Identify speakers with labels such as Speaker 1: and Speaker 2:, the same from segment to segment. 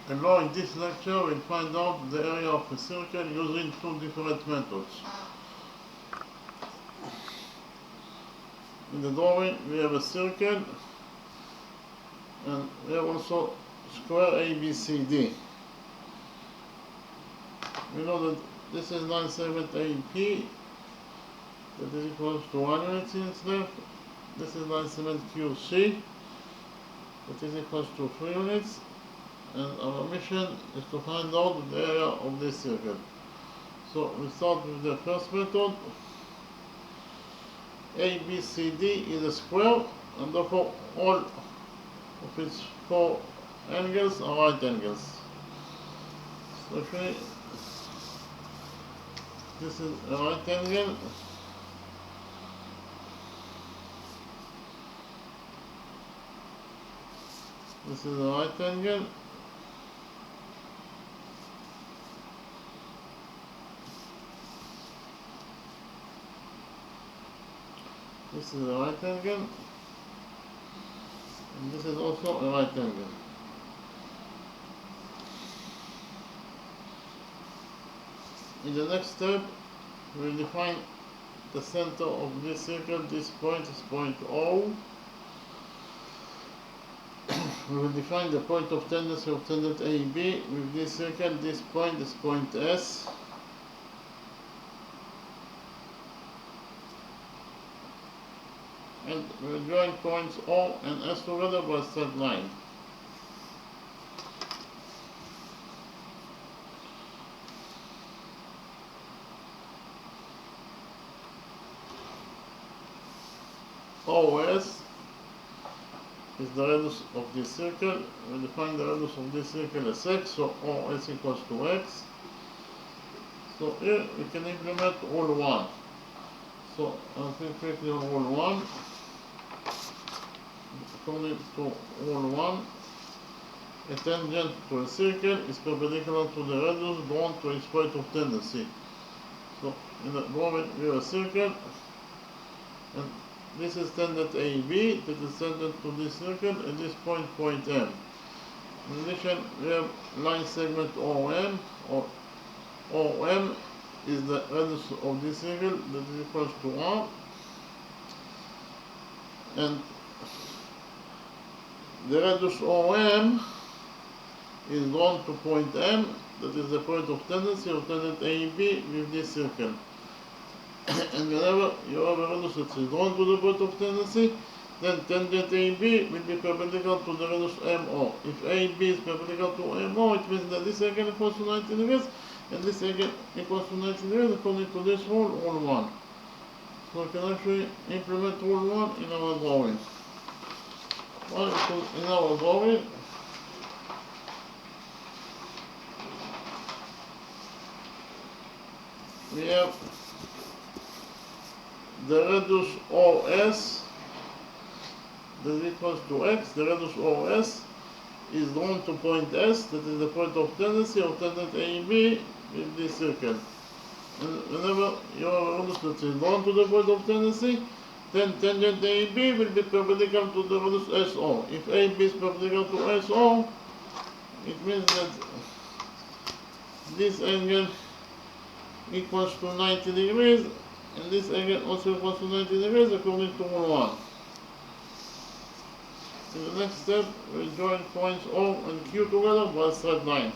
Speaker 1: And now in this lecture we'll find out the area of a circle using two different methods. In the drawing we have a circle and we have also square ABCD. We know that this is line segment AP, that is equal to 1 unit in its length. This is line segment QC, that is equal to 3 units. And our mission is to find out the area of this circle. So we start with the first method. ABCD is a square, and therefore all of its 4 angles are right angles. So okay, this is a right angle. This is a right angle. This is a right angle, and this is also a right angle. In the next step, we will define the center of this circle. This point is point O. We will define the point of tendency of tangent AB with this circle. This point is point S. And we will join points O and S together by a straight line. OS is the radius of this circle. We define the radius of this circle as x, so OS equals to x. So here we can implement rule 1. So I'll click quickly on rule 1. According to rule 1, a tangent to a circle is perpendicular to the radius drawn to its point of tendency. So in the drawing we have a circle, and this is tangent AB, that is tangent to this circle, and this point M. In addition, we have line segment OM, or OM is the radius of this circle, that is equal to R, and the radius OM is drawn to point M, that is the point of tendency of tangent AB with this circle. And whenever you have a radius that is drawn to the point of tendency, then tangent AB will be perpendicular to the radius MO. If AB is perpendicular to MO, it means that this angle equals to 90 degrees, and this angle equals to 90 degrees according to this rule, rule 1. So we can actually implement rule 1 in our drawing. Well, because in our drawing, we have the radius OS that is equals to x. The radius OS is drawn to point S, that is the point of tendency of tangent AB with this circle. And whenever you have a radius that is drawn to the point of tendency, then tangent AB will be perpendicular to the radius SO. If AB is perpendicular to SO, it means that this angle equals to 90 degrees, and this angle also equals to 90 degrees according to rule 1. In the next step, we'll join points O and Q together by a straight line.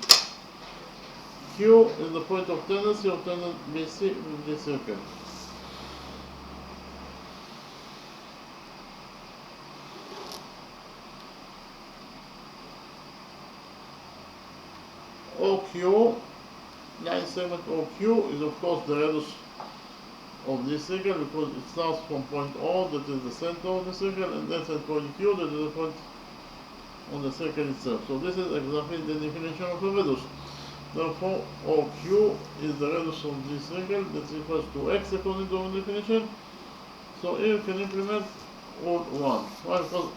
Speaker 1: Q is the point of tendency of tangent BC with this circle. OQ, line segment OQ is of course the radius of this circle, because it starts from point O, that is the center of the circle, and then at point Q, that is the point on the circle itself. So this is exactly the definition of a radius. Therefore, OQ is the radius of this circle, that is equals to x according to our definition. So here you can implement rule 1. Why? Because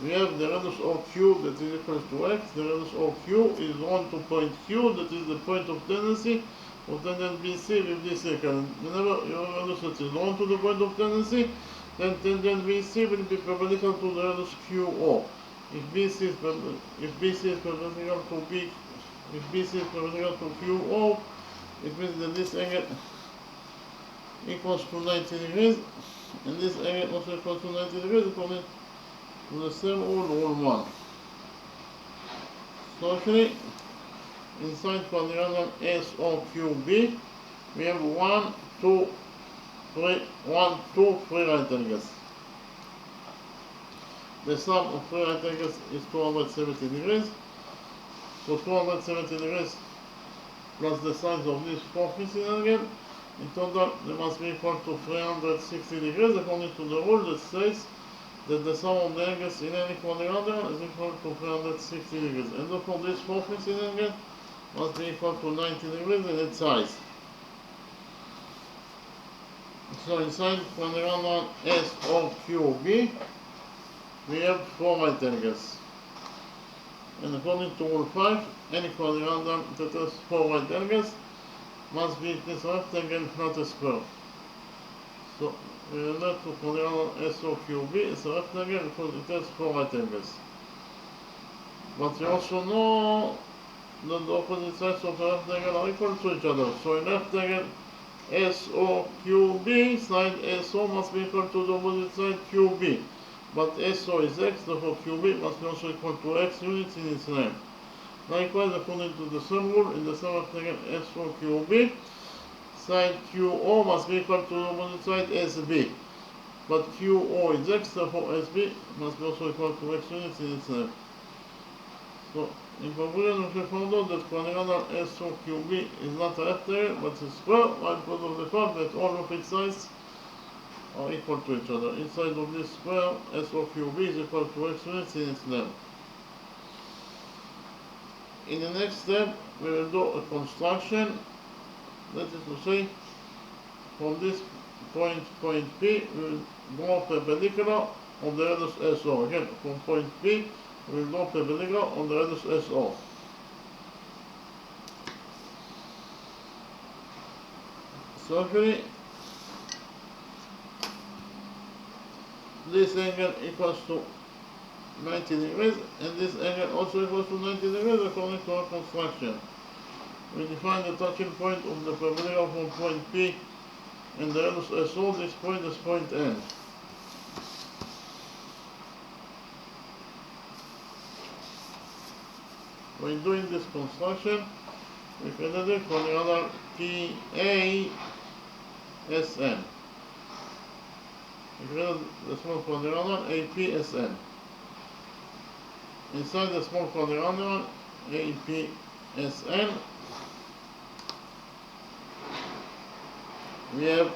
Speaker 1: we have the radius OQ that is equal to x. The radius OQ is drawn to point Q, that is the point of tendency of tangent BC with this circle. Whenever you have a radius that is drawn to the point of tendency, then tangent BC will be perpendicular to the radius QO. If BC is perpendicular to B, if BC is perpendicular to QO, it means that this angle equals to 90 degrees, and this angle also equals to 90 degrees according to the same rule 1. So actually, inside quadrilateral SOQB, we have 1, 2, 3 right angles. The sum of 3 right angles is 270 degrees. So 270 degrees plus the size of this 4 pieces again, in total they must be equal to 360 degrees according to the rule that says that the sum of the angles in any quadrilateral is equal to 360 degrees. And therefore this 4 pieces again must be equal to 90 degrees in its size. So inside quadrilateral SOQB we have 4 right angles. And according to rule 5, any quadrilateral that has 4 right angles must be this rectangle, not a square. So we relate to quadrilateral SOQB is a rectangle because it has 4 right angles. But we also know that the opposite sides of a rectangle are equal to each other. So in rectangle SOQB, side SO must be equal to the opposite side QB. But SO is x, therefore QB must be also equal to x units in its name. Likewise, according to the same rule, in the same rectangle SOQB, side QO must be equal to the opposite side SB. But QO is x, therefore SB must be also equal to x units in its name. So, in conclusion, we found out that quadrilateral SOQB is not a rectangle, but a square, while because of the fact that all of its sides are equal to each other. Inside of this square, SOQB is equal to x units in its name. In the next step, we will do a construction. That is to say, from this point P, we will go perpendicular on the radius SO. Again, from point P, we will go perpendicular on the radius SO. So actually, this angle equals to 90 degrees, and this angle also equals to 90 degrees according to our construction. We define the touching point of the perpendicular from point P and the radius SO. This point is point N. When doing this construction, we created it for the other PASN. We created the small quadrilateral APSN. Inside the small quadrilateral APSN, we have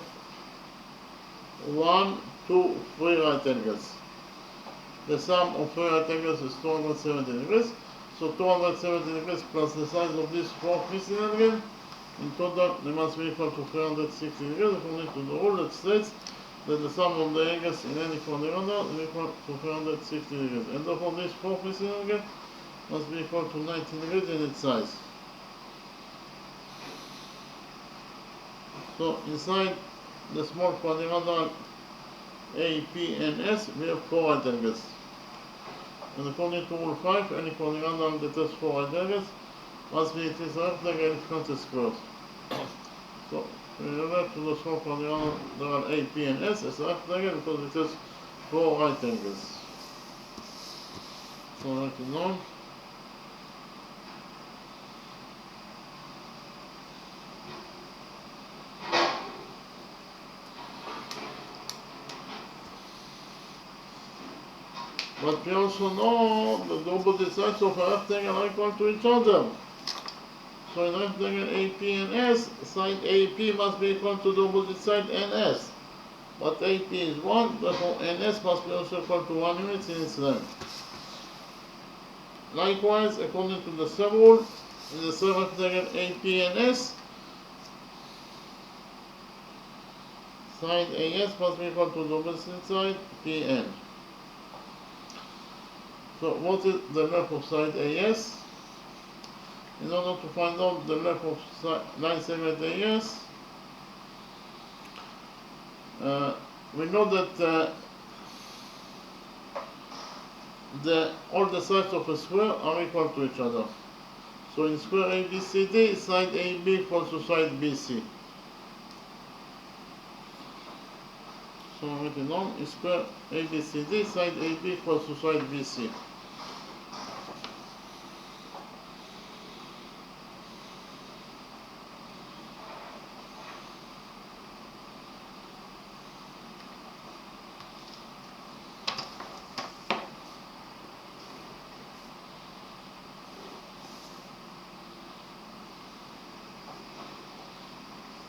Speaker 1: 1, 2, 3 right angles. The sum of 3 right angles is 270 degrees. So 270 degrees plus the size of this 4 pieces again, in total they must be equal to 360 degrees according to the rule that states that the sum of the angles in any quadrilateral is equal to 360 degrees. And therefore this 4 pieces again must be equal to 90 degrees in its size. So inside the small quadrilateral A, P, and S, we have 4 right angles. And according to rule 5, any quadrilateral that has 4 right angles must be it is a rectangle if not a square. So we relate to the small quadrilateral A, P, and S as a rectangle because it has 4 right angles. So write it down. But we also know that the opposite sides of a rectangle are equal to each other. So in rectangle AP and S, side AP must be equal to the opposite side NS. But AP is 1, therefore NS must be also equal to 1 unit in its length. Likewise, according to the same rule, in the same rectangle AP and S, side AS must be equal to the opposite side PN. So what is the length of side AS? In order to find out the length of line segment AS, we know that all the sides of a square are equal to each other. So in square ABCD, side AB equals to side BC. So I'm writing down, in square ABCD, side AB equals to side BC.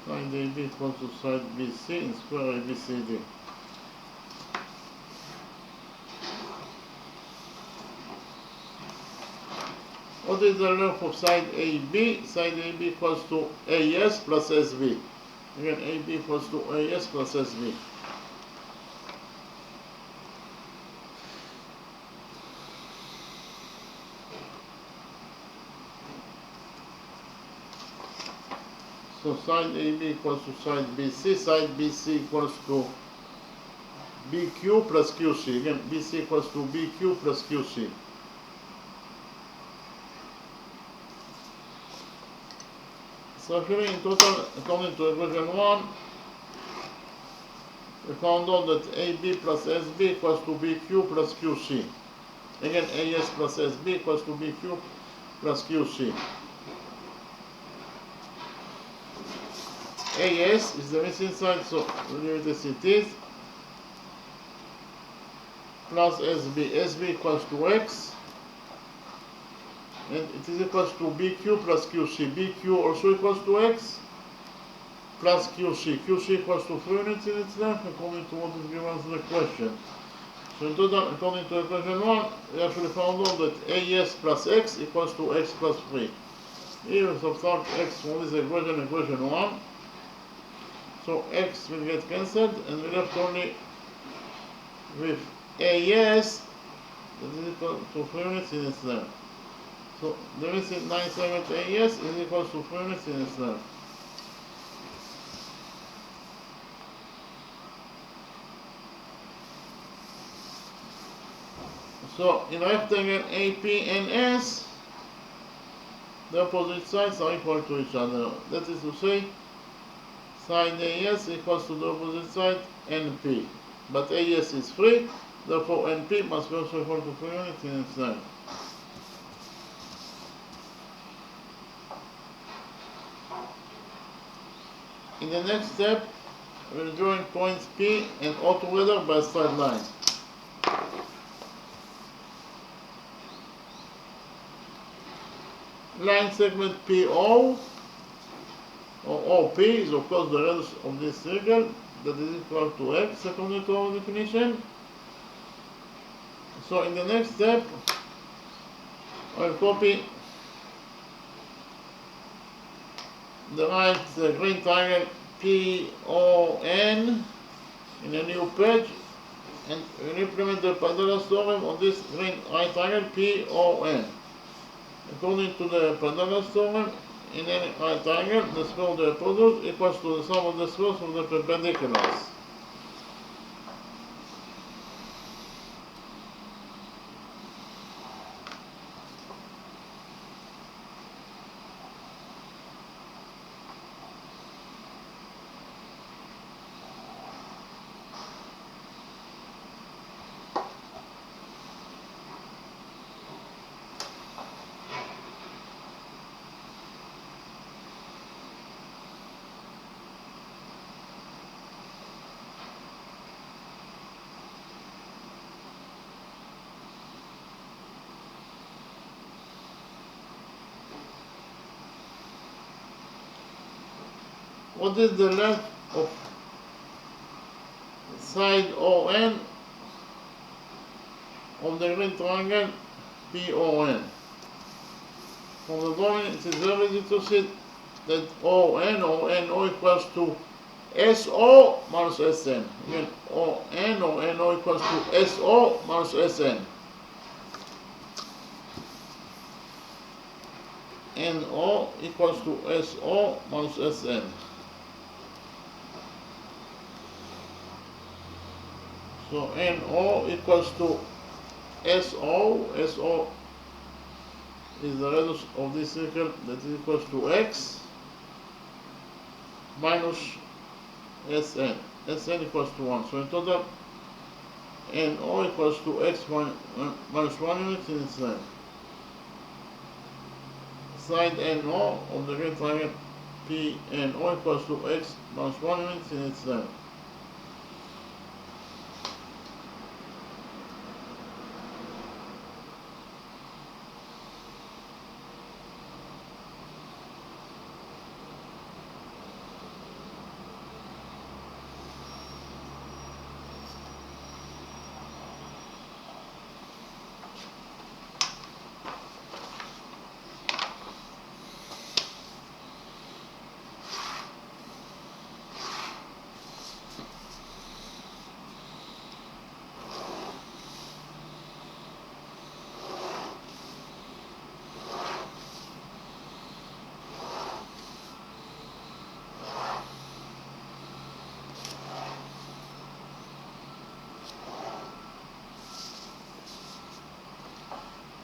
Speaker 1: Side AB equals to side BC in square ABCD. What is the length of side AB? Side AB equals to AS plus SB. Again, AB equals to AS plus SB. So side AB equals to side BC. Side BC equals to BQ plus QC. Again, BC equals to BQ plus QC. So here in total, according to equation 1, we found out that AB plus SB equals to BQ plus QC. Again, AS plus SB equals to BQ plus QC. AS is the missing side, so we'll leave it as it is. Plus SB. SB equals to X. And it is equals to BQ plus QC. BQ also equals to X plus QC. QC equals to 3 units in its length according to what is given us in the question. So in total, according to equation 1, we actually found out that AS plus X equals to X plus 3. Here we subtract X from this equation, equation 1. So X will get cancelled and we left only with AS that is equal to 3 units in its length. So the missing 9/7 AS is equal to 3 units in its length. So in rectangle AP and S, the opposite sides are equal to each other. That is to say, side AS equals to the opposite side NP. But AS is 3, therefore NP must be also equal to 3 units in its length. In the next step, we're drawing points P and O together by a straight line. Line segment PO, or OP, is of course the radius of this circle, that is equal to X according to our definition. So in the next step, I'll copy the right green triangle PON in a new page and we'll implement the Pythagoras theorem on this green right triangle PON. According to the Pythagoras theorem, in any right triangle, the square of the opposite equals to the sum of the squares of the perpendiculars. What is the length of side ON of the green triangle PON? From the drawing, it is very easy to see that ON or NO equals to SO minus SN. Again, ON or NO equals to SO minus SN. NO equals to SO minus SN. So NO equals to SO is the radius of this circle that is equals to x minus Sn. Sn equals to 1. So in total, NO equals to x minus 1 unit in its length. Side NO of the great triangle PNO equals to x minus 1 unit in its length.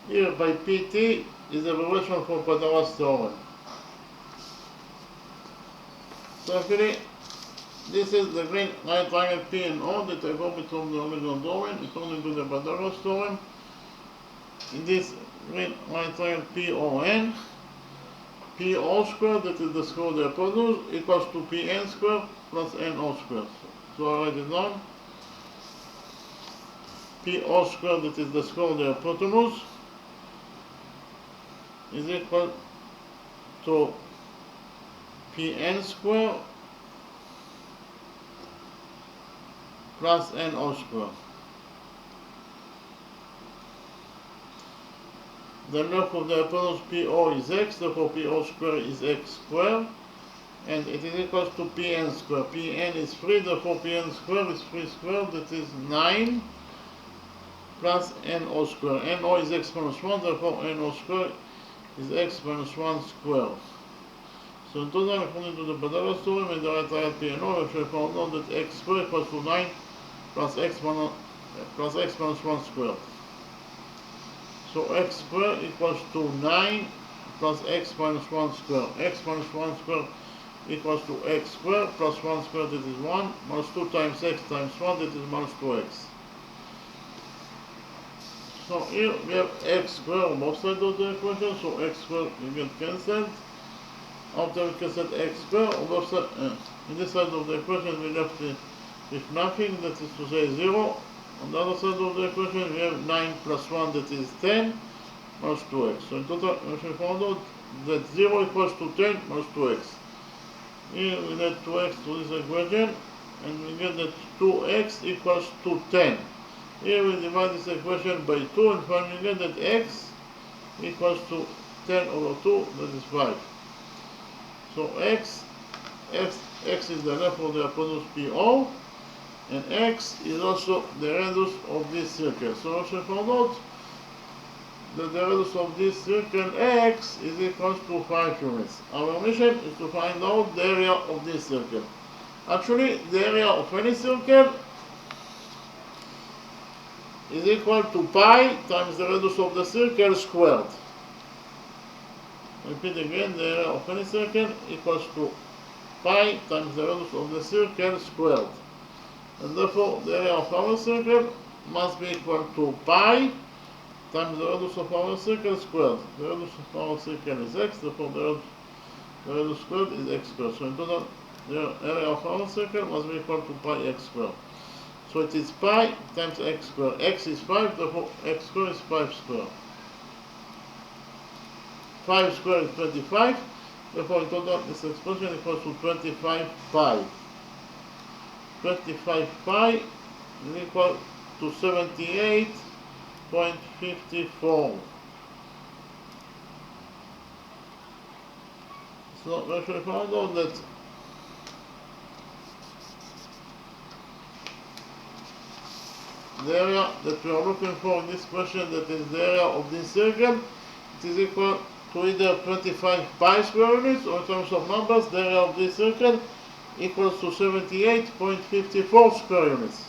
Speaker 1: Here by PT is a relation from Pythagoras theorem. So actually, this is the green right triangle P and O that I go between the original domain according to the Pythagoras theorem. In this green right triangle PON, PO squared, that is the square of the hypotenuse, equals to PN squared plus NO squared. So I write it down. PO squared, that is the square of the hypotenuse, is equal to Pn square plus NO square. The length of the hypotenuse PO is x, therefore PO square is x square, and it is equal to Pn square. Pn is 3, therefore Pn square is 3 squared, that is 9 plus NO square. NO is x minus 1, therefore NO square is x minus 1 squared. So in total, according to the Pythagoras theorem, in the right triangle PNO, we shall found out that x squared equals to 9 plus x minus 1 squared. So x squared equals to 9 plus x minus 1 squared. X minus 1 squared equals to x squared plus 1 squared, that is 1, minus 2 times x times 1, that is minus 2x. So here we have x squared on both sides of the equation, so x squared will get cancelled. After we cancel x squared, on both sides, in this side of the equation we left with nothing, that is to say 0. On the other side of the equation we have 9 plus 1, that is 10, minus 2x. So in total we should find out that 0 equals to 10 minus 2x. Here we add 2x to this equation, and we get that 2x equals to 10. Here we divide this equation by 2 and finally get that x equals to 10 over 2, that is 5. So x is the length of the hypotenuse PO, and x is also the radius of this circle. So we shall find out that the radius of this circle x is equal to 5 units. Our mission is to find out the area of this circle. Actually, the area of any circle is equal to pi times the radius of the circle squared. Repeat again, the area of any circle equals to pi times the radius of the circle squared. And therefore, the area of our circle must be equal to pi times the radius of our circle squared. The radius of our circle is x, therefore the radius squared is x squared. So in total, the area of our circle must be equal to pi x squared. So it is pi times x squared. X is 5, therefore x squared is 5 squared. 5 squared is 25, therefore in total this expression equals to 25 pi. 25 pi is equal to 78.54. So we should find out that the area that we are looking for in this question, that is the area of this circle, it is equal to either 25 pi square units, or in terms of numbers, the area of this circle equals to 78.54 square units.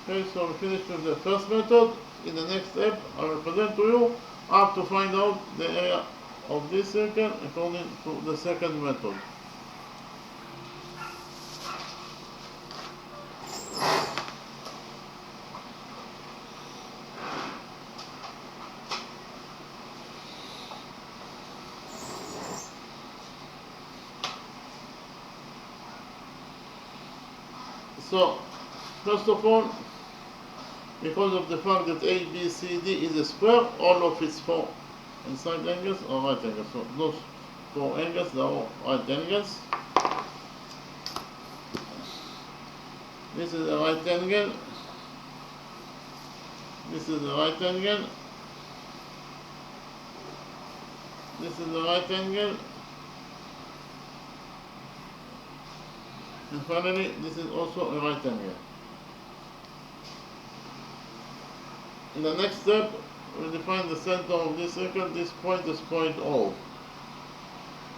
Speaker 1: Okay, so we finished with the first method. in the next step I will present to you how to find out the area of this circle according to the second method. So, first of all, because of the fact that ABCD is a square, all of its four inside angles are right angles. So those four angles are right angles. This is a right angle. This is a right angle. This is a right angle. And finally, this is also a right angle. In the next step, we define the center of this circle. This point is point O.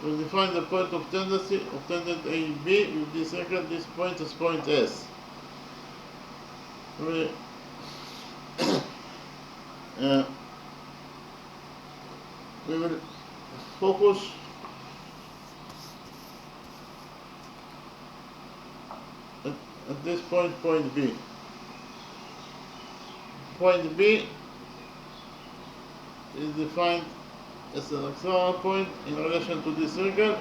Speaker 1: We define the point of tendency of tangent AB with this circle. This point is point S. We we will focus at this point, point B. Point B is defined as an axonal point in relation to this circle.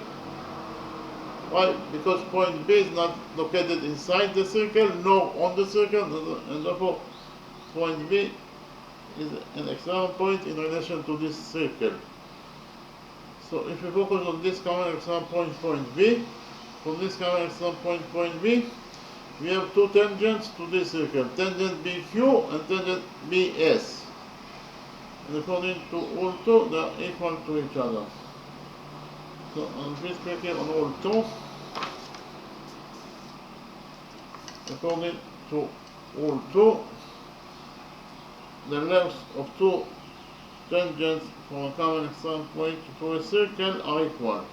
Speaker 1: Why? Because point B is not located inside the circle nor on the circle, and therefore point B is an axonal point in relation to this circle. So if we focus on this common axonal point, point B, from this common axonal point, point B, we have two tangents to this circle, tangent BQ and tangent BS. And according to all two, they are equal to each other. So I'll please click here on all two. According to all two, the lengths of two tangents from a common axonal point for a circle are equal.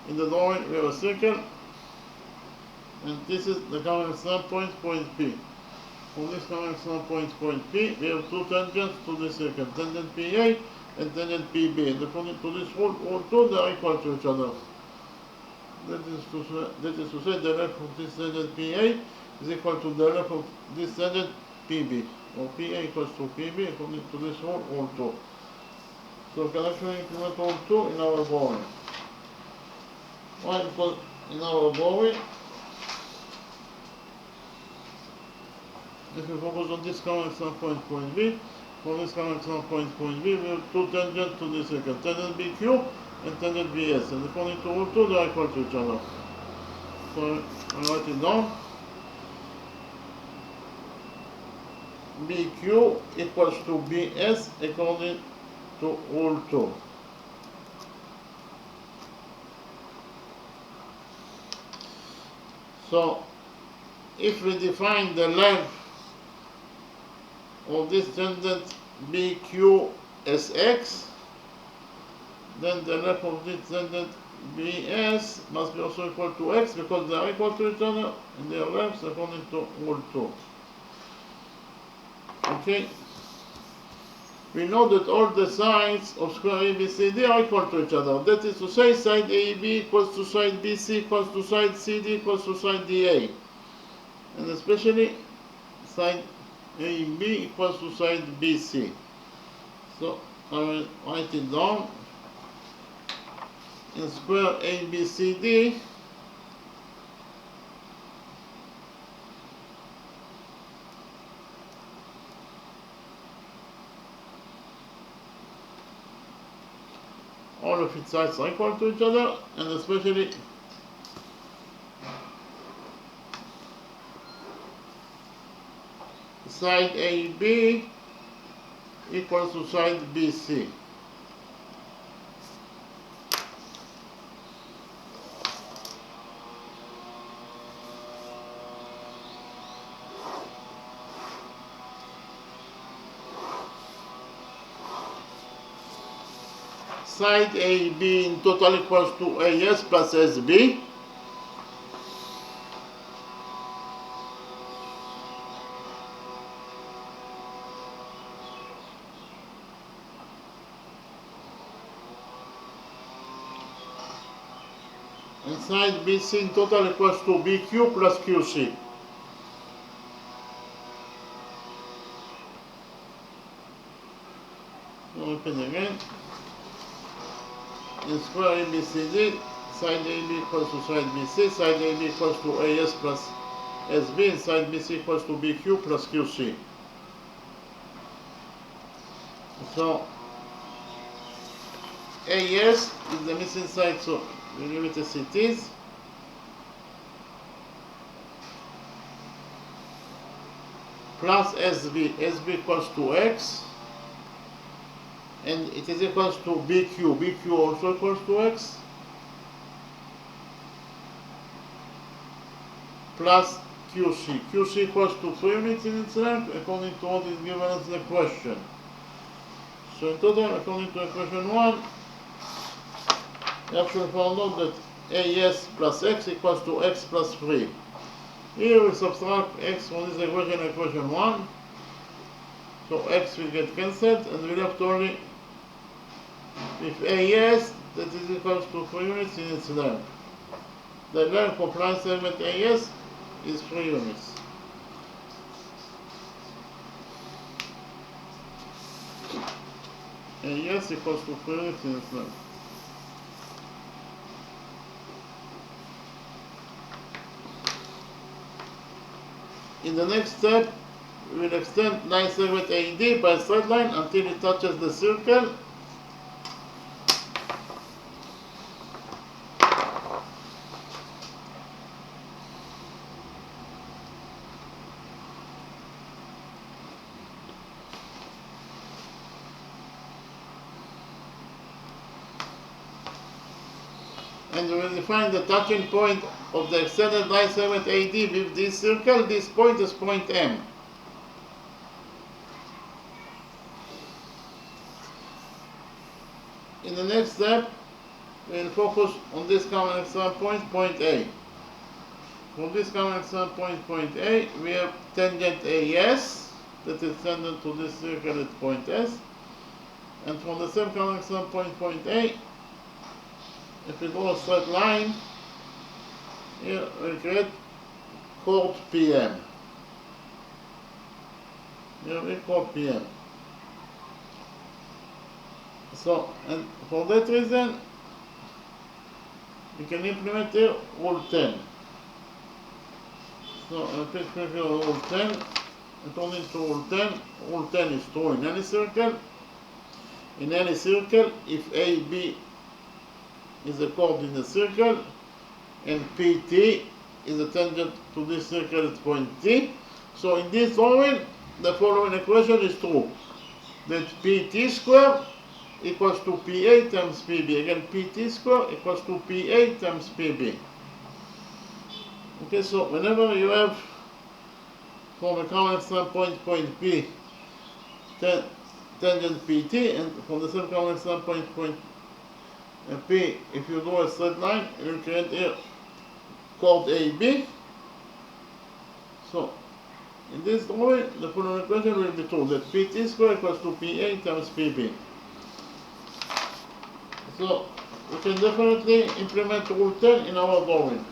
Speaker 1: In the drawing, we have a circle, and this is the common axonal point, point P. From this common axonal point, point P, we have two tangents to this circle, tangent PA and tangent PB. And according to this rule, all two, they are equal to each other. That is to say, the length of this tangent PA is equal to the length of this tangent PB, or PA equals to PB according to this rule, all two. So we can actually implement all two in our drawing. Why? Because in our drawing, if we focus on this common axonal point, point B, from this common axonal point, point B, we have two tangents to this circle, tangent BQ and tangent BS, and according to all two, they are equal to each other. So I write it down. BQ equals to BS according to all two. So if we define the length of this tangent BQ as x, then the length of this tangent BS must be also equal to x, because they are equal to each other in their lengths according to all two. Okay? We know that all the sides of square ABCD are equal to each other. That is to say, side AB equals to side BC equals to side CD equals to side DA. And especially side AB equals to side BC. So I will write it down. In square ABCD, all of its sides are equal to each other, and especially side AB equals to side BC. Side AB in total equals to AS plus SB. and side BC in total equals to BQ plus QC. I'll repeat again. In square ABCD, side AB equals to side BC, side AB equals to AS plus SB, and side BC equals to BQ plus QC. So AS is the missing side, so we leave it as it is. Plus SB, SB equals to X, and it is equals to BQ, BQ also equals to X, plus QC, QC equals to 3 units in its length according to what is given as the question. So in total, according to equation 1, we actually found out that AS plus X equals to X plus 3. Here we subtract X from this equation 1, so X will get cancelled, and we left only with AS that is equals to 3 units in its length. The length of line segment AS is 3 units. AS equals to 3 units in its length. In the next step, we will extend line segment AD by a straight line until it touches the circle. And we will define the touching point of the extended line segment AD with this circle. This point is point M. In the next step, we will focus on this common external point, point A. From this common external point, point A, we have tangent AS that is tangent to this circle at point S. And from the same common external point, point A, if we draw a straight line, here we create chord PM. Here we chord PM. So, and for that reason, we can implement here rule 10. So, I pick here rule 10. According to rule 10 is true in any circle. In any circle, if AB is a chord in the circle, and PT is a tangent to this circle at point T. So in this drawing, the following equation is true. That PT squared equals to PA times PB. Again, PT squared equals to PA times PB. Okay, so whenever you have from a common external point, point P, tangent PT, and from the same common external point, point P, if you draw a straight line, you will create here chord AB. So, in this drawing, the following equation will be true, that PT squared equals to PA times PB. So, we can definitely implement rule 10 in our drawing.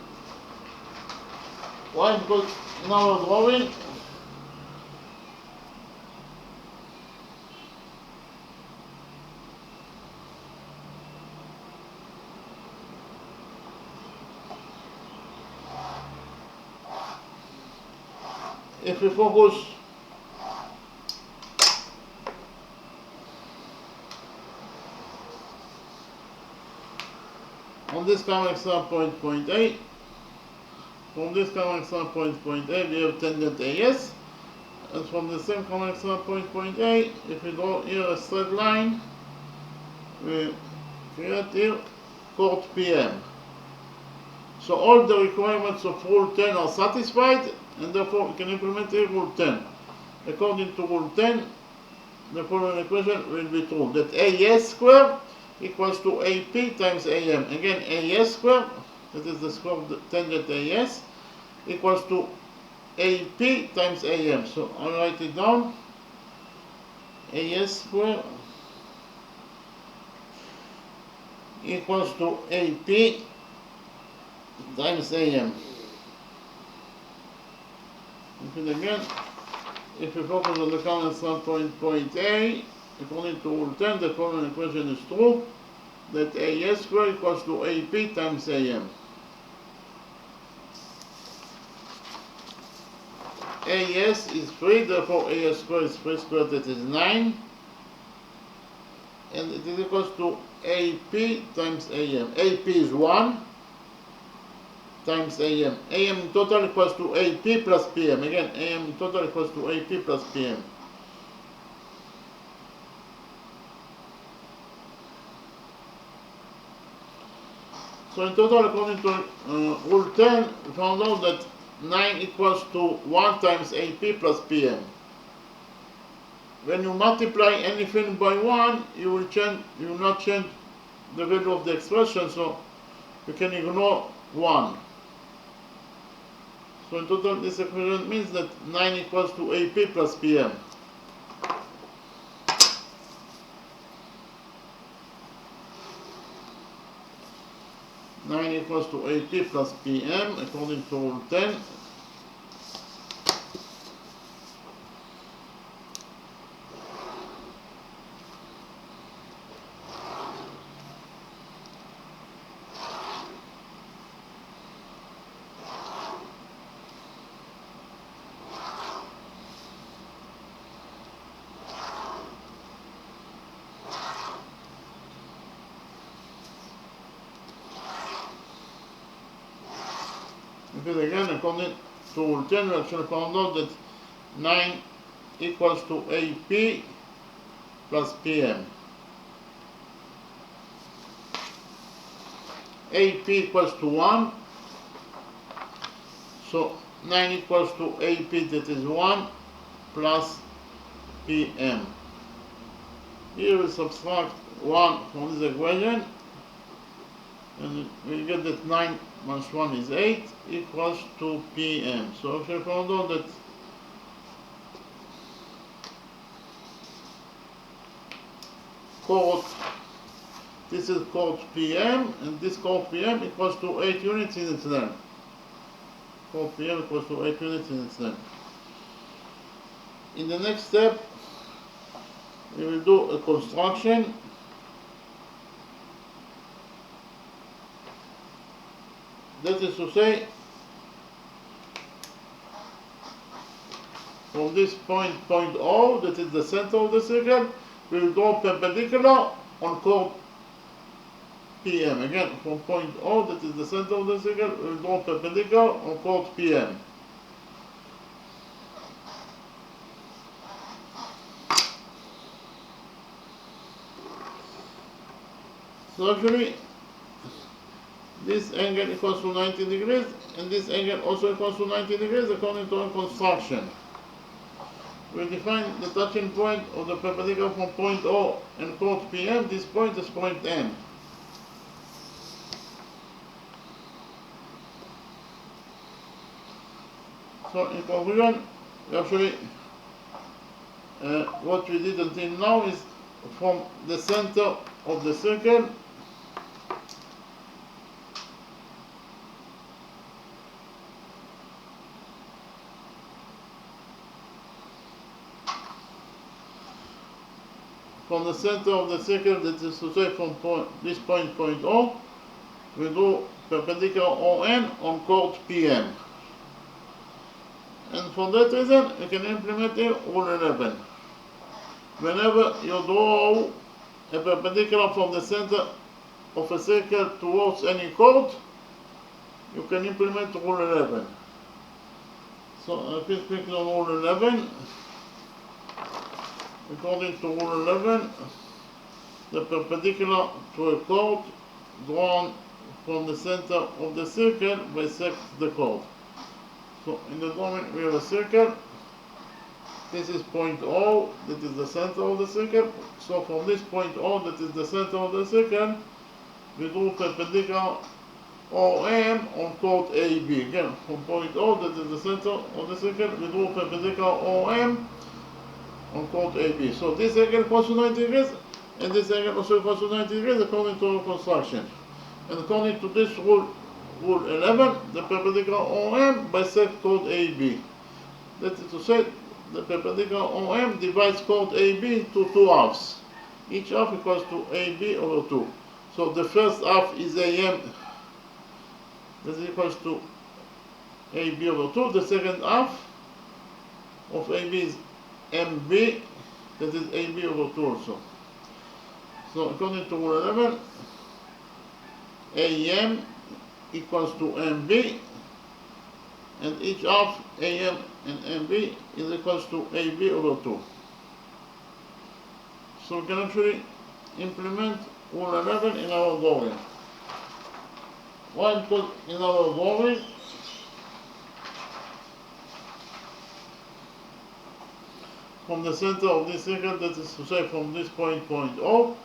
Speaker 1: Why? Because in our drawing, if we focus on this common external point, point A, from this common external point, point A, we have tangent AS, and from the same common external point, point A, if we draw here a straight line, we create here chord PM. So all the requirements of rule 10 are satisfied, and therefore we can implement here rule 10. According to rule 10, the following equation will be true, that AS squared equals to AP times AM. Again, AS squared, that is the square of the tangent AS, equals to AP times AM. So I'll write it down. AS squared equals to AP times AM. And again, if you focus on the common start point A, according to rule 10, the following equation is true, that AS squared equals to AP times AM. AS is 3, therefore AS squared is 3 squared, that is 9. And it is equals to AP times AM. AP is 1 times AM. AM in total equals to AP plus PM. Again, AM in total equals to AP plus PM. So in total, according to rule 10, we found out that 9 equals to 1 times AP plus PM. When you multiply anything by 1, you will not change the value of the expression, so you can ignore 1. So in total, this equation means that 9 equals to AP plus PM. Equals to AP plus PM according to rule 10. Because again, according to rule 10, we actually found out that 9 equals to AP plus PM. AP equals to 1, so 9 equals to AP, that is 1, plus PM. Here we subtract 1 from this equation, and we get that 9 minus 1 is 8, equals to PM. So we found out that chord, this is chord PM, and this chord PM equals to 8 units in its length. Chord PM equals to 8 units in its length. In the next step, we will do a construction. That is to say, from this point O, that is the center of the circle, we will draw perpendicular on chord PM. Again, from point O, that is the center of the circle, we will draw perpendicular on chord PM. So actually, this angle equals to 90 degrees, and this angle also equals to 90 degrees according to our construction. We define the touching point of the perpendicular from point O and chord PM. This point is point M. So in conclusion, actually, what we did until now is from the center of the circle, from the center of the circle, that is to say from this point O, we do perpendicular ON on chord PM. And for that reason, you can implement here rule 11. Whenever you draw a perpendicular from the center of a circle towards any chord, you can implement rule 11. So please click on rule 11. According to rule 11, the perpendicular to a chord drawn from the center of the circle bisects the chord. So in the drawing we have a circle. This is point O, that is the center of the circle. So from this point O, that is the center of the circle, we do perpendicular OM on chord AB. Again, from point O, that is the center of the circle, we do perpendicular OM on chord AB. So this angle equals to 90 degrees, and this angle also equals to 90 degrees according to our construction. And according to this rule rule 11, the perpendicular OM bisects chord AB. That is to say, the perpendicular OM divides chord AB to two halves. Each half equals to AB over 2. So the first half is AM, that is equals to AB over 2. The second half of AB is MB, that is AB over 2 also. So according to rule 11, AM equals to MB, and each half AM and MB is equals to AB over 2. So we can actually implement rule 11 in our drawing. Why? Because in our drawing, from the center of this circle, that is to say from this point O,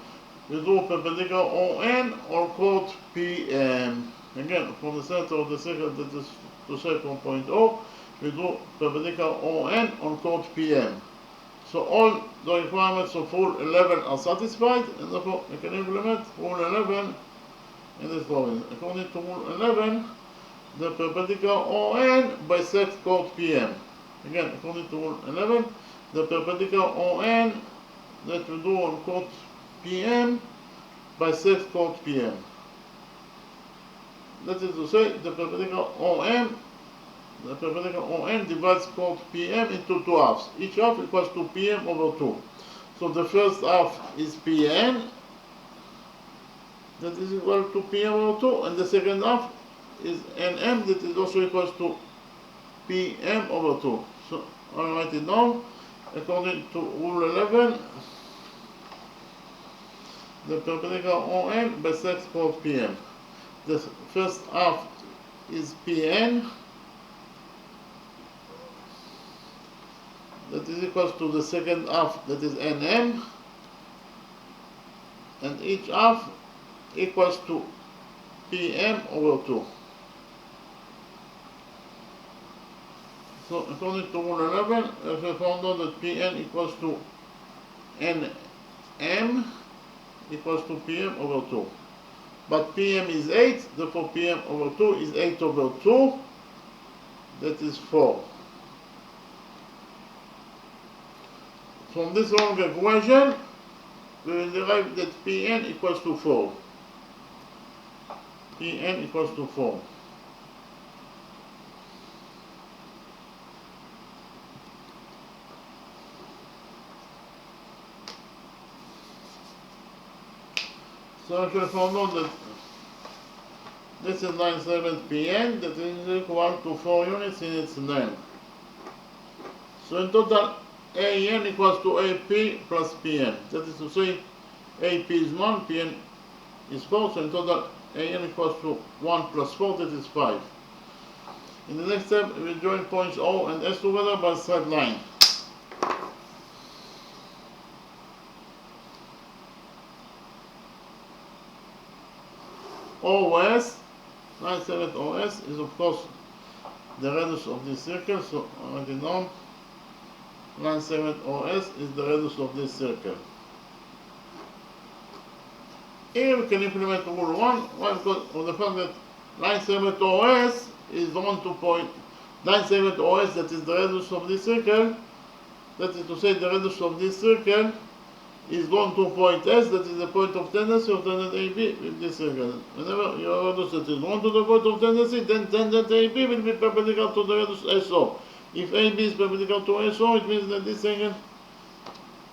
Speaker 1: we do perpendicular ON or chord PM. Again, from the center of the circle, that is to say from point O, we do perpendicular ON on chord PM. So all the requirements of rule 11 are satisfied, and therefore we can implement rule 11 in this drawing. According to rule 11, the perpendicular ON bisects chord PM. Again, according to rule 11, the perpendicular ON that we do on chord PM bisects chord PM. That is to say, the perpendicular ON divides chord PM into two halves. Each half equals to PM over 2. So the first half is PN, that is equal to PM over 2, and the second half is NM, that is also equals to PM over 2. So I'll write it down. According to rule 11, the perpendicular ON bisects chord PM. The first half is PN, that is equals to the second half, that is NM, and each half equals to PM over 2. So according to rule 11, we found out that Pn equals to Nm equals to Pm over 2. But Pm is 8, therefore Pm over 2 is 8 over 2, that is 4. From this long equation, we will derive that Pn equals to 4. Pn equals to 4. So I should found out that this is 9/7 Pn, that is equal to 4 units in its name. So in total, An equals to AP plus Pn. That is to say, AP is 1, Pn is 4, so in total, An equals to 1 plus 4, that is 5. In the next step, we join points O and S together by a straight line. OS, 9/7 OS is of course the radius of this circle, so I write it down. 9/7 OS is the radius of this circle. Here we can implement rule 1. Why? Because of the fact that 9/7 OS is the one to point 9/7 OS, that is the radius of this circle. That is to say, the radius of this circle is going to point S, that is the point of tendency of tangent AB with this circle. Whenever you have a radius that is 1 to the point of tendency, then tangent AB will be perpendicular to the radius SO. If AB is perpendicular to SO, it means that this angle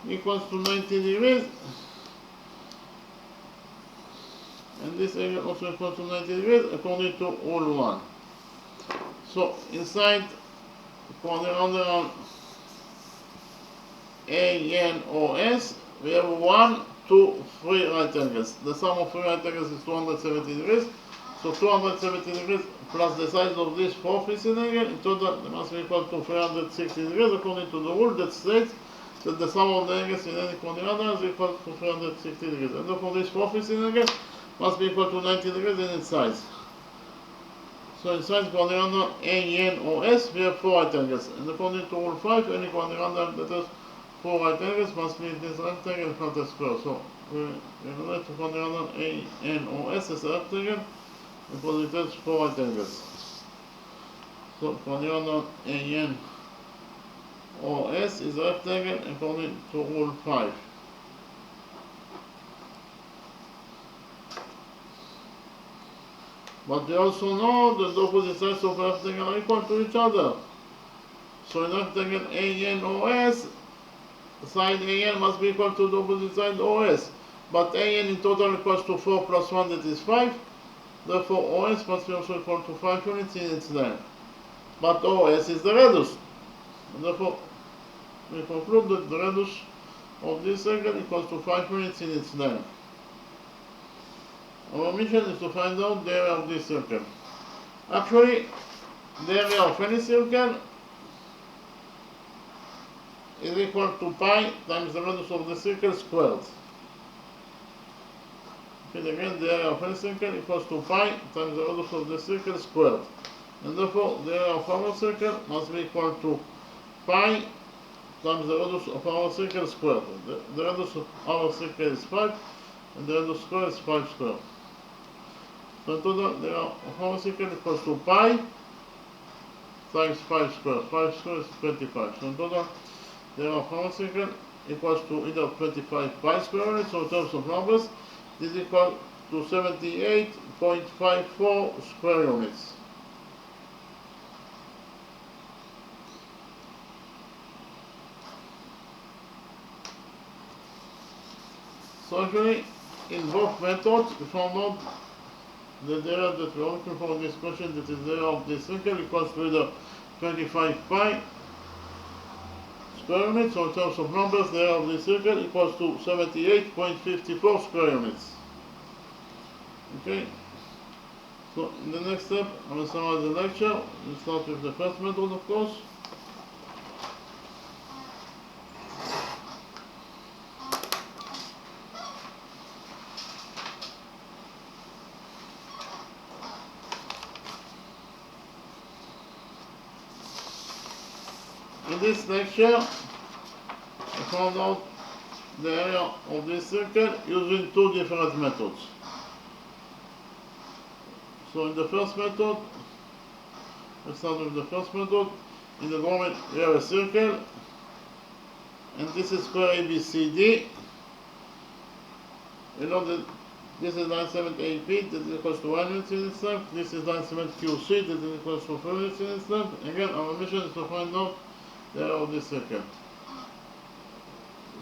Speaker 1: equals to 90 degrees, and this angle also equals to 90 degrees according to rule 1. So inside quadrilateral ANOS, we have 1, 2, 3 right angles. The sum of 3 right angles is 270 degrees. So 270 degrees plus the size of this 4 facing angle, in total they must be equal to 360 degrees according to the rule that states that the sum of the angles in any quadrilateral is equal to 360 degrees. And therefore this 4 facing angle must be equal to 90 degrees in its size. So inside quadrilateral ANOS, we have 4 right angles. And according to rule 5, any quadrilateral that has 4 right angles must be this rectangle plus a square. So we relate to quadrilateral ANOS as a rectangle because it has 4 right angles. So polynomial AN OS is a rectangle according to rule 5. But we also know that the opposite sides of a rectangle are equal to each other. So in rectangle ANOS, side AN must be equal to the opposite side OS. But AN in total equals to 4 plus 1, that is 5. Therefore OS must be also equal to 5 units in its length. But OS is the radius. And therefore we conclude that the radius of this circle equals to 5 units in its length. Our mission is to find out the area of this circle. Actually, the area of any circle is equal to pi times the radius of the circle squared. Okay, again, the area of any circle equals to pi times the radius of the circle squared. And therefore, the area of our circle must be equal to pi times the radius of our circle squared. The radius of our circle is 5, and the radius squared is 5 squared. So in total, the area of our circle equals to pi times 5 squared. 5 squared is 25. So in total, the area of our circle equals to either 25 pi square units, so in terms of numbers, this is equal to 78.54 square units. So actually, in both methods, we found out the area that we are looking for in this question, that is the area of this circle, equals to either 25 pi square units, so in terms of numbers, the area of this circle equals to 78.54 square units. Okay, so in the next step, I will summarize the lecture. We'll start with the first method, of course. In this lecture, I found out the area of this circle using 2 different methods. So in the first method, let's start with the first method. In the drawing, we have a circle, and this is square ABCD. You know that this is line segment AP, that is equals to 1 unit in its length. This is line segment QC, that is equals to 4 units in its length. Again, our mission is to find out the area of this circle.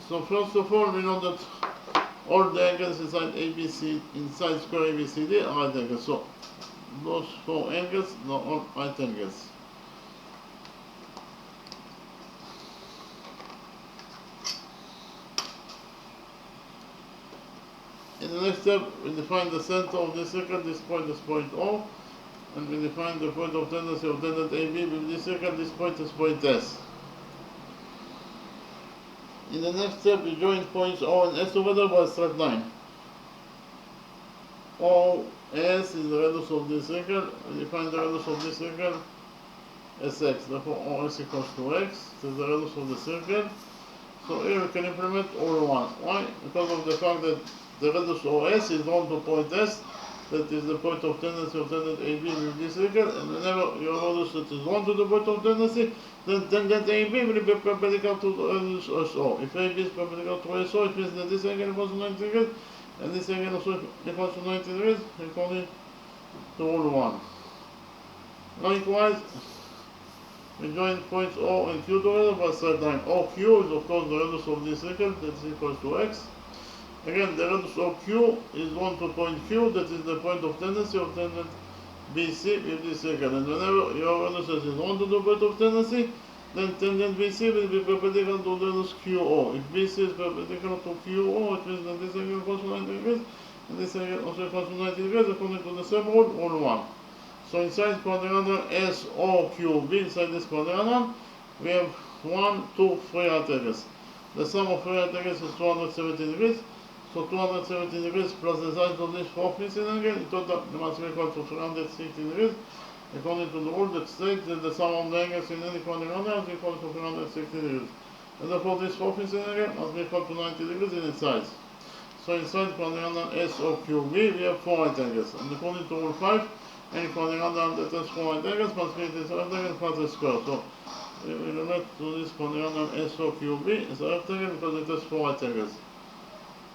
Speaker 1: So first of all, we know that all the angles inside square ABCD are right angles. So those 4 angles are all right angles. In the next step, we define the center of the circle. This point is point O, and we define the point of tendency of tangent AB with this circle. This point is point S. In the next step, we join points O and S together by a straight line. OS is the radius of this circle. We define the radius of this circle as x. Therefore, OS equals to x. This is the radius of the circle. So here we can implement rule 1. Why? Because of the fact that the radius OS is drawn to point S. That is the point of tendency of tangent AB with this circle. And whenever your radius that is drawn to the point of tendency, then tangent AB will be perpendicular to the radius SO. If AB is perpendicular to SO, it means that this angle equals to 90 degrees, and this angle also equals to 90 degrees, according to rule 1. Likewise, we join points O and Q together by a straight line. OQ is of course the radius of this circle, that is equals to x. Again, the radius of Q is drawn to point Q, that is the point of tendency of tangent BC with this circle. And whenever your radius is drawn to the point of tendency, then tangent BC will be perpendicular to the radius QO. If BC is perpendicular to QO, it means that this angle equals to 90 degrees, and this angle also equals to 90 degrees according to the same rule, rule 1. So inside quadrilateral SOQB, inside this quadrilateral, we have 1, 2, 3 right angles. The sum of 3 right angles is 270 degrees. So 270 degrees plus the size of this 4th missing angle, in total they must be equal to 360 degrees, according to the rule that states that the sum of the angles in any quadrilateral is equal to 360 degrees. And therefore this 4th missing angle must be equal to 90 degrees in its size. So inside quadrigonal SOQB we have 4 right angles. And according to rule 5, any quadrigonal that has 4 right angles must be this rectangle plus a square. So we relate to this quadrigonal SOQB as a rectangle because it has 4 right angles.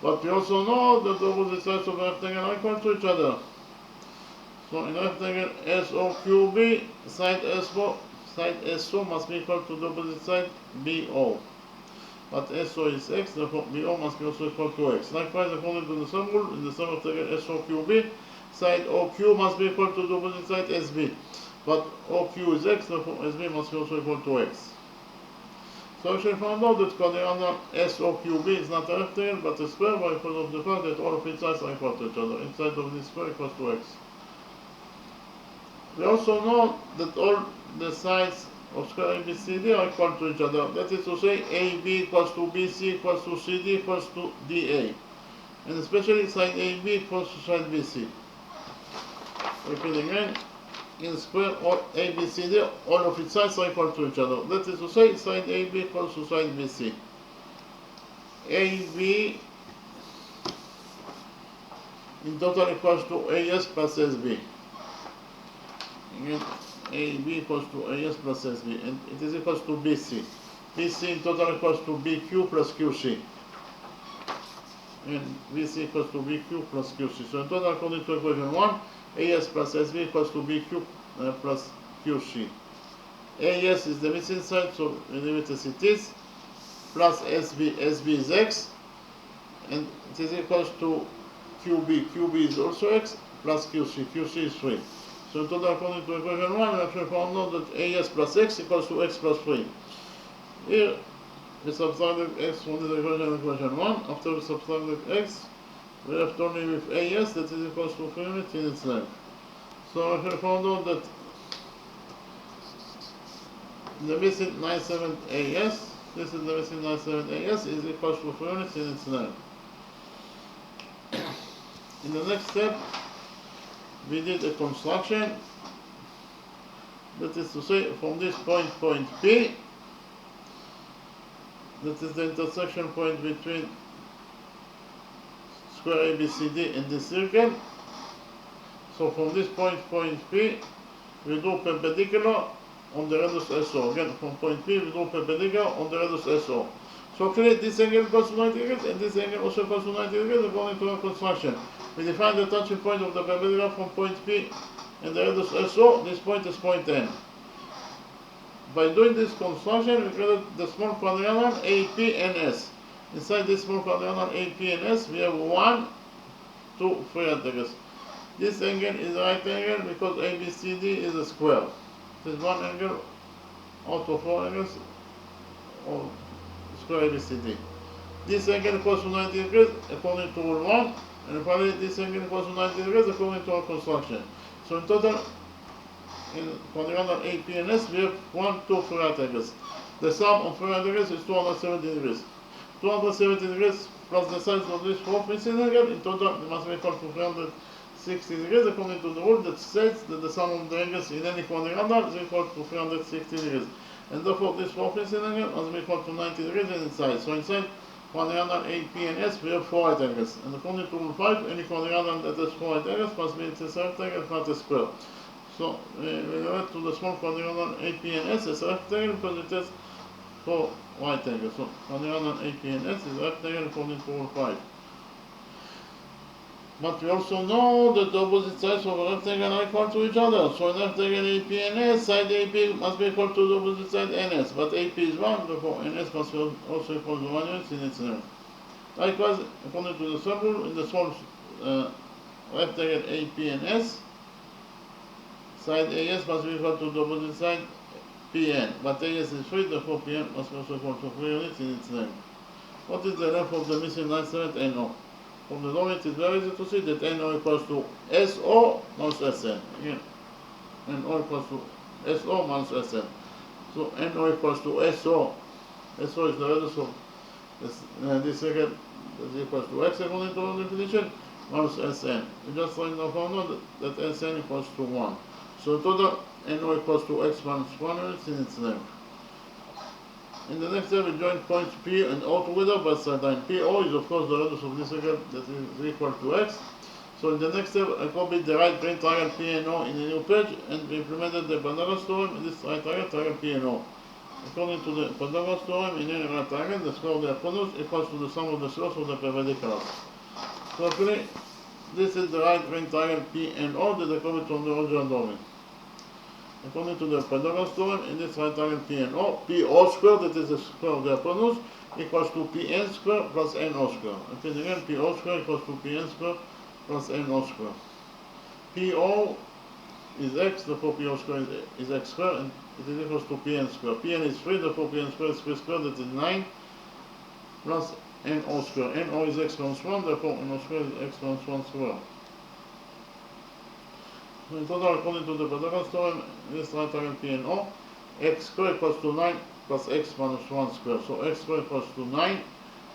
Speaker 1: But we also know that the opposite sides of a rectangle are equal to each other. So in rectangle SOQB, side SO must be equal to the opposite side BO. But SO is x, therefore BO must be also equal to x. Likewise, according to the sum rule, in the sum rectangle SOQB, side OQ must be equal to the opposite side SB. But OQ is x, therefore SB must be also equal to x. So we shall find out that quadrigonal SOQB is not a rectangle but a square because of the fact that all of its sides are equal to each other. Inside of this square equals to x. We also know that all the sides of square ABCD are equal to each other. That is to say, AB equals to BC equals to CD equals to DA. And especially side AB equals to side BC. Repeat again, in square or ABCD, all of its sides are equal to each other. That is to say, side AB equals to side BC. AB in total equals to AS plus SB. Again, AB equals to AS plus SB, and it is equals to BC. BC in total equals to BQ plus QC. And BC equals to BQ plus QC. So in total, according to equation 1, AS plus SB equals to BQ plus QC. AS is the missing side, so we leave it as it is, plus SB, SB is x, and it is equals to QB, QB is also x, plus QC, QC is 3. So in total, according to equation 1, we actually found out that AS plus x equals to x plus 3. Here, we subtracted x from this equation 1. After we subtracted x, we left only with AS, that is equals to 3 units in its length. So we actually found out that the missing 97 AS, this is the missing 97 AS, is equals to 3 units in its length. In the next step, we did a construction, that is to say, from this point P, that is the intersection point between square ABCD and this circle. So from this point P, we do perpendicular on the radius SO. Again, from point P, we do perpendicular on the radius SO. So clearly this angle equals to 90 degrees and this angle also equals to 90 degrees according to our construction. We define the touching point of the perpendicular from point P and the radius SO. This point is point N. By doing this construction, we created the small quadrigonal AP and S. Inside this small quadrigonal AP and S, we have 1, 2, 3 right angles. This angle is a right angle because ABCD is a square. This is one angle out of 4 angles of square ABCD. This angle equals to 90 degrees according to rule 1, and finally this angle equals to 90 degrees according to our construction. So in total, in quadrigonal AP and S, we have 1, 2, 3 right angles. The sum of 3 right angles is 270 degrees. 270 degrees plus the size of this fourth missing angle, in total it must be equal to 360 degrees according to the rule that states that the sum of the angles in any quadrigonal is equal to 360 degrees. And therefore this fourth missing angle must be equal to 90 degrees in its side. So inside quadrigonal AP and S, we have 4 right angles. And according to rule 5, any quadrigonal that has 4 right angles must be a rectangle, not a square. So we relate to the small quadrigonal AP and S as a rectangle because it has 4 right angles. So quadrigonal AP and S is a rectangle according to rule 5. But we also know that the opposite sides of a rectangle are equal to each other. So in rectangle AP and S, side AP must be equal to the opposite side NS. But AP is 1, therefore NS must be also equal to 1 unit in its length. Likewise, according to the sum rule, in the small rectangle AP and S, side AS must be equal to the opposite side PN. But AS is 3, therefore PN must be also equal to 3 units in its length. What is the length of the missing 97 NO? From the law, it is very easy to see that NO equals to SO minus SN. Again, NO equals to SO minus SN. So NO equals to SO. SO is the radius of this circle is equals to X according to our definition minus SN. We just find now found out that SN equals to 1. So in total, NO equals to X minus 1 units in its length. In the next step, we join points P and O together by side line. PO is of course the radius of this circle that is equal to x. So in the next step, I copied the right green triangle P and O in a new page and we implemented the Pythagoras theorem in this right triangle P and O. According to the Pythagoras theorem, in any right triangle, the square of the hypotenuse equals to the sum of the squares of the perpendiculars. So actually, this is the right green triangle P and O that I copied from the original drawing. According to the Pythagoras theorem, in this right triangle P and O, PO squared, that is the square of the hypotenuse, equals to Pn squared plus NO squared. And again, PO squared equals to Pn squared plus NO squared. PO is x, therefore PO squared is x squared, and it is equals to Pn squared. Pn is 3, therefore Pn squared is 3 squared, that is 9, plus NO squared. NO is x times 1, therefore NO squared is x times 1 squared. So in total, according to the Pythagoras theorem, this right triangle P and O, x squared equals to 9 plus x minus 1 squared. So x squared equals to 9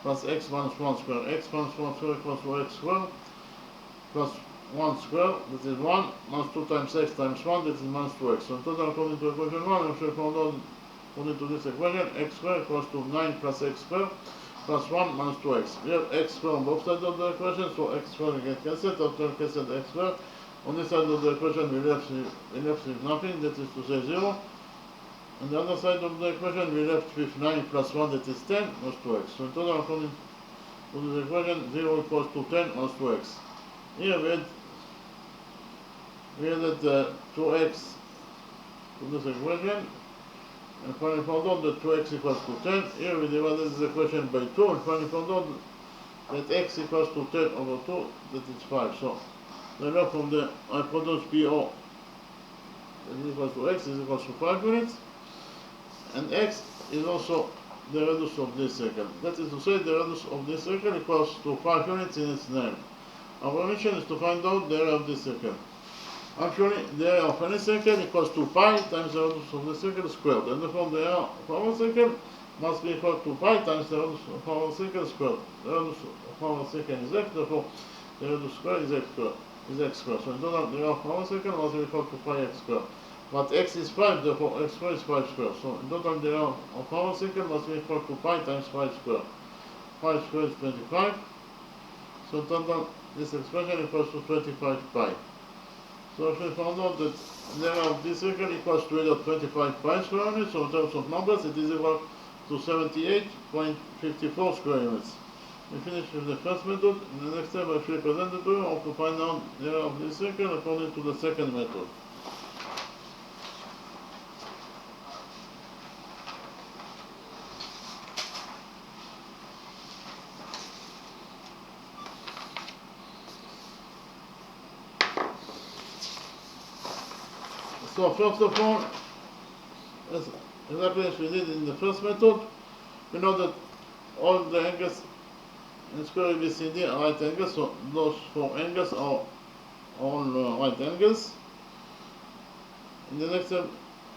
Speaker 1: plus x minus 1 squared. X minus 1 squared equals to x squared plus 1 squared, that is 1, minus 2 times x times 1, that is minus 2x. So in total, according to equation 1, I should found out, according to this equation, x squared equals to 9 plus x squared plus 1 minus 2x. We have x squared on both sides of the equation, so x squared gets cancelled, after cancelled x squared. On this side of the equation, we left with nothing, that is to say 0. On the other side of the equation, we left with 9 plus 1, that is 10, plus 2x. So in total, according to this equation, 0 equals to 10 plus 2x. Here we added 2x to this equation, and finally found out that 2x equals to 10. Here we divided this equation by 2, and finally found out that x equals to 10 over 2, that is 5. So the length of the hypotenuse PO is equal to x is equal to 5 units, and x is also the radius of this circle. That is to say, the radius of this circle equals to 5 units in its name. Our mission is to find out the area of this circle. Actually, the area of any circle equals to pi times the radius of the circle squared, and therefore the area of our circle must be equal to pi times the radius of our circle squared. The radius of our circle is x, therefore the radius squared is x squared. So in total, the area of our circle must be equal to pi x squared. But x is 5, therefore x squared is 5 squared. So in total, the area of our circle must be equal to pi times 5 squared. 5 squared is 25. So in total, this expression equals to 25 pi. So if we found out that the area of this circle equals to either 25 pi square units, so in terms of numbers, it is equal to 78.54 square units. We finished with the first method. In the next step, I will present it to you how to find out the area of this circle according to the second method. So first of all, exactly as we did in the first method, we know that all the angles in square ABCD are right angles, so those 4 angles are all right angles. In the next step,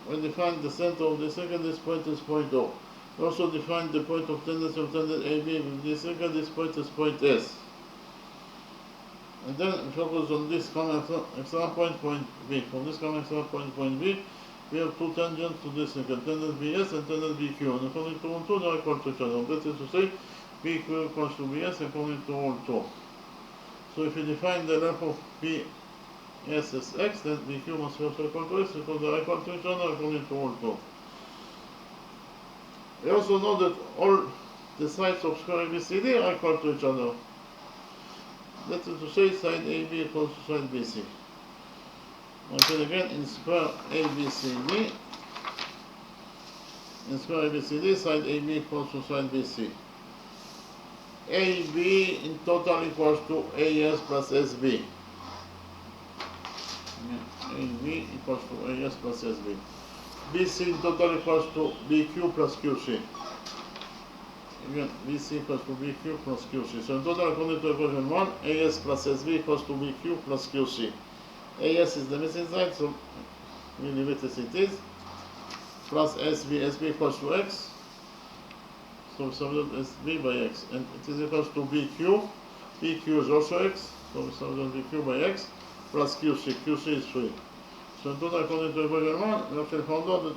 Speaker 1: we define the center of the circle. This point is point O. We also define the point of tendency of tangent AB with this circle. This point is point S. And then we focus on this common external point, point B. From this common external point, point B, we have 2 tangents to this circle, tangent BS and tangent BQ. And according to rule 2, they are equal to each other. That is to say, BQ equals to BS according to rule 2. So if we define the length of BS as x, then BQ must be also equal to x because they are equal to each other according to rule 2. We also know that all the sides of square ABCD are equal to each other. That is to say, side AB equals to side BC. Okay, again, in square ABCD, side AB equals to side BC. AB in total equals to AS plus SB. AB equals to AS plus SB. BC in total equals to BQ plus QC. Again, BC equals to BQ plus QC. So in total, according to equation 1, AS plus SB equals to BQ plus QC. AS is the missing side, so we leave it as it is. Plus SB equals to x. So we substitute SB by x. And it is equals to BQ. BQ is also x. So we substitute BQ by x. Plus QC. QC is 3. So in total, according to equation 1, we actually found out that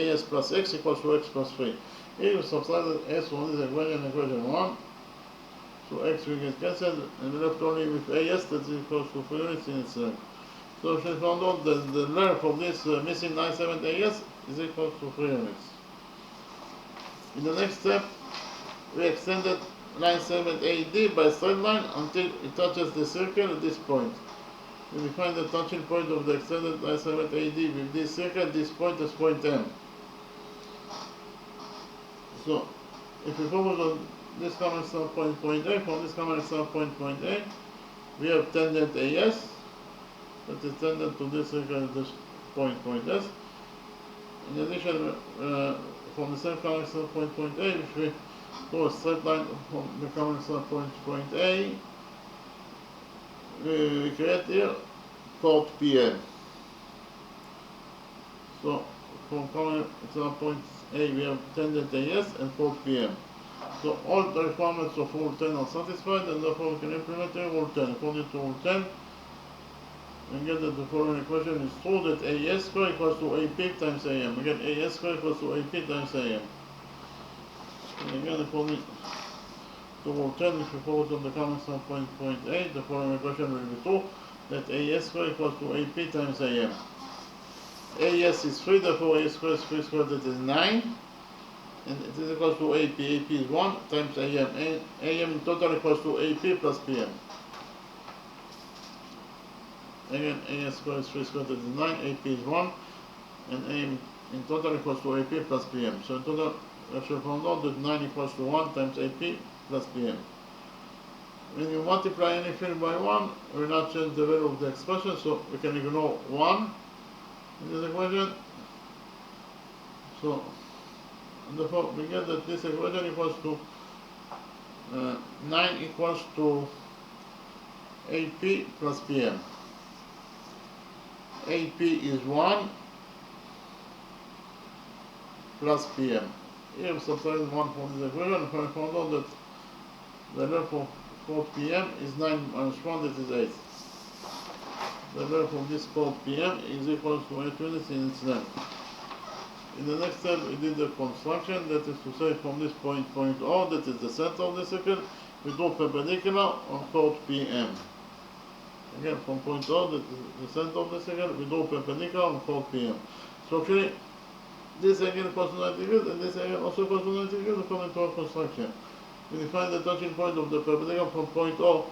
Speaker 1: AS plus x equals to x plus 3. Here we substitute s for this equation 1. So x will get cancelled, and we're left only with as that is equals to 4 units in its length. So we found out that the length of this missing 97 as is equal to 3 units. In the next step, we extended 97 AD by straight line until it touches the circle at this point. We define the touching point of the extended 97 AD with this circle, this point as point M. So, if we focus on this common start point A, from this common start point A, we have tangent AS, that is tangent to this circle at this point S. In addition, from the same common start point A, if we draw a straight line from the common start point A, we create here chord PM. So, from common start point A, we have tangent AS and chord PM. So all the requirements of rule 10 are satisfied, and therefore we can implement rule 10. According to rule 10, we get that the following equation is true, that AS square equals to AP times AM. Again, AS square equals to AP times AM. And again, according to rule 10, if we focus on the common start point A, the following equation will be true, that AS square equals to AP times AM. AS is 3, therefore AS square is 3 squared, that is 9. And it is equals to AP. AP is 1 times AM. AM in total equals to AP plus PM. Again, AS squared is 3 squared, that is 9. AP is 1. And AM in total equals to AP plus PM. So in total, we should find out that 9 equals to 1 times AP plus PM. When you multiply any field by 1, we will not change the value of the expression, so we can ignore 1 in this equation. So, and therefore we get that this equation equals to 9 equals to AP plus PM. AP is 1 plus PM. Here we subtract 1 from this equation, and we found out that the length of chord PM is 9 minus 1, that is 8. The length of this chord PM is equal to 8 units in its length. In the next step, we did the construction, that is to say from this point O, that is the center of the circle, we draw perpendicular on chord PM. Again, from point O, that is the center of the circle, we draw perpendicular on chord PM. So actually, this angle equals to 90 degrees, and this angle also equals to 90 degrees according to our construction. We define the touching point of the perpendicular from point O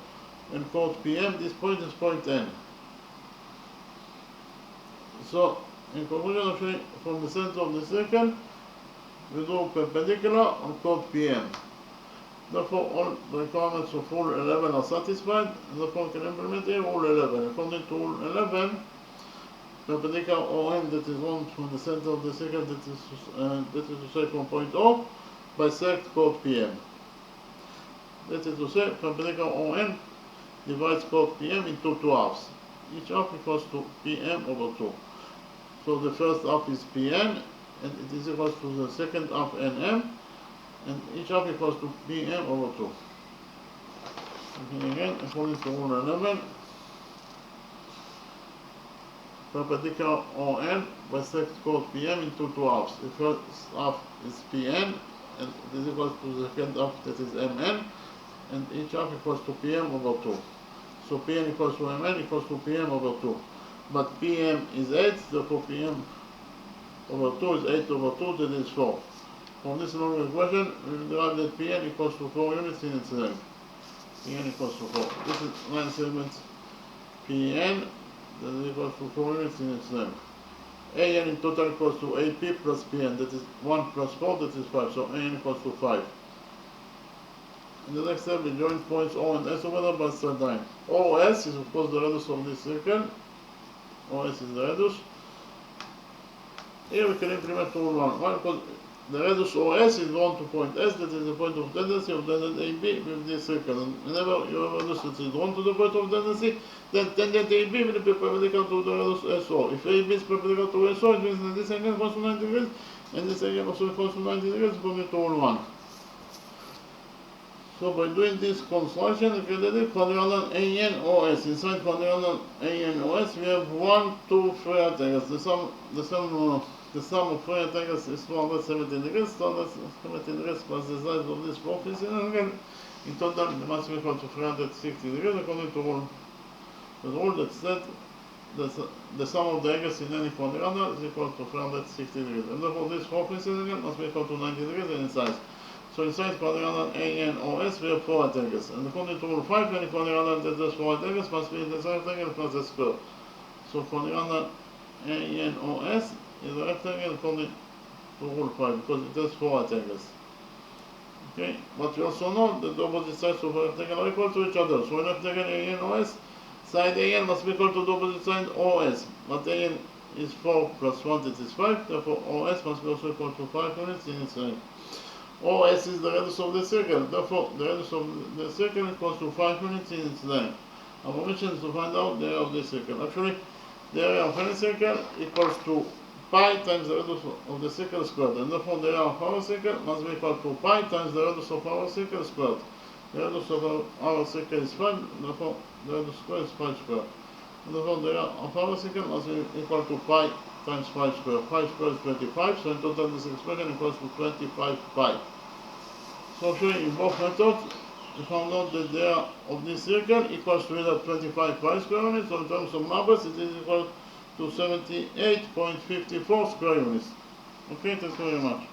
Speaker 1: and chord PM. This point is point N. So, in conclusion, actually, from the center of the circle, we draw perpendicular on chord PM. Therefore, all the requirements of rule 11 are satisfied, and therefore we can implement here rule 11. According to rule 11, perpendicular OM that is drawn from the center of the circle, that is to say from point O, bisect chord PM. That is to say, perpendicular OM divides chord PM into two halves. Each half equals to PM over 2. So the first half is Pn, and it is equal to the second half Nm, and each half equals to Pm over 2. Okay, again, according to rule 11, perpendicular ON bisects chord PM into two halves. The first half is Pn, and it is equal to the second half, that is Mn, and each half equals to Pm over 2. So Pn equals to Mn equals to Pm over 2. But PM is 8, therefore PM over 2 is 8 over 2, that is 4. From this long equation, we derive that Pn equals to 4 units in its length. Pn equals to 4. This is line segment Pn, that is equals to 4 units in its length. An in total equals to AP plus Pn, that is 1 plus 4, that is 5. So An equals to 5. In the next step, we join points O and S together by straight line. OS is of course the radius of this circle. OS is the radius. Here we can implement rule 1. Why? Because the radius OS is drawn to point S, that is the point of tendency of tangent AB with this circle. And whenever you have a radius that is drawn to the point of tendency, then tangent AB will be perpendicular to the radius SO. If AB is perpendicular to SO, it means that this angle equals to 90 degrees, and this angle also equals to 90 degrees according to rule 1. So by doing this construction, we can do quadrilateral ANOS. Inside quadrilateral ANOS, we have 1, 2, 3 rectangles. The sum the sum of three right angles is 270 degrees. 270 degrees plus the size of this four facing angle. In total, the must be equal to 360 degrees according to the rule that said that the sum of the angles in any quadrangle is equal to 360 degrees. And therefore, this four facing angle must be equal to 90 degrees in size. So inside quadrangle ANOS, we have four right angles. And according to rule 5, any quadrangle that has four right angles must be the right angle plus the square. So quadrangle ANOS is a rectangle according to rule 5 because it has four right angles. Okay, but we also know that the opposite sides of a rectangle are equal to each other. So in rectangle ANOS, side AN must be equal to the opposite side OS. But AN is 4 plus 1, that is 5. Therefore, OS must be also equal to 5 units in its side. OS is the radius of the circle. Therefore, the radius of the circle equals to 5 units in its length. Our mission is to find out the area of the circle. Actually, the area of any circle equals to pi times the radius of the circle squared. And therefore, the area of our circle must be equal to pi times the radius of our circle squared. The radius of our circle is 5, therefore the radius squared is 5 squared. And therefore, the area of our circle must be equal to pi times 5 squared. 5 squared is 25, so in total this expression equals to 25 pi. So actually in both methods, we found out that the area of this circle equals to either 25 pi square units, or in terms of numbers, it is equal to 78.54 square units. Okay, thank you very much.